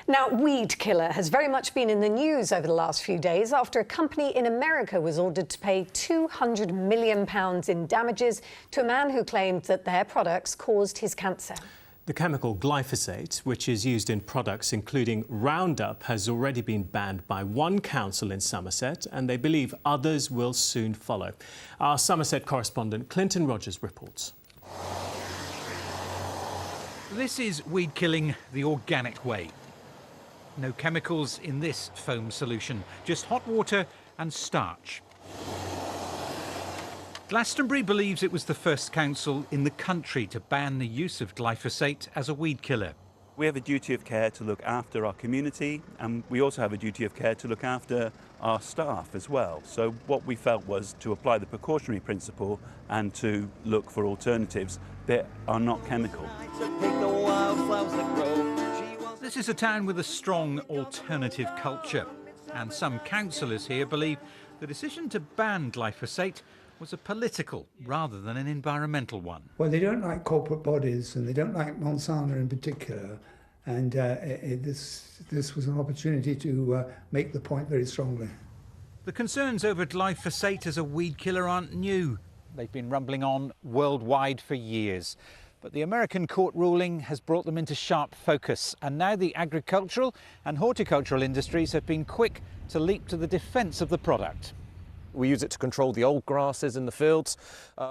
Now, weed killer has very much been in the news over the last few days after a company in America was ordered to pay £200 million in damages to a man who claimed that their products caused his cancer. The chemical glyphosate, which is used in products including Roundup, has already been banned by one council in Somerset, and they believe others will soon follow. Our Somerset correspondent Clinton Rogers reports. This is weed killing the organic way. No chemicals in this foam solution, just hot water and starch. Glastonbury believes it was the first council in the country to ban the use of glyphosate as a weed killer. We have a duty of care to look after our community, and we also have a duty of care to look after our staff as well. So what we felt was to apply the precautionary principle and to look for alternatives that are not chemical. This is a town with a strong alternative culture, and some councillors here believe the decision to ban glyphosate was a political rather than an environmental one. Well, they don't like corporate bodies, and they don't like Monsanto in particular, and this was an opportunity to make the point very strongly. The concerns over glyphosate as a weed killer aren't new. They've been rumbling on worldwide for years. But the American court ruling has brought them into sharp focus, and now the agricultural and horticultural industries have been quick to leap to the defence of the product. We use it to control the old grasses in the fields.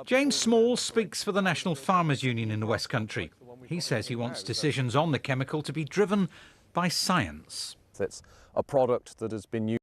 James Small speaks for the National Farmers Union in the West Country. He says he wants decisions on the chemical to be driven by science. It's a product that has been used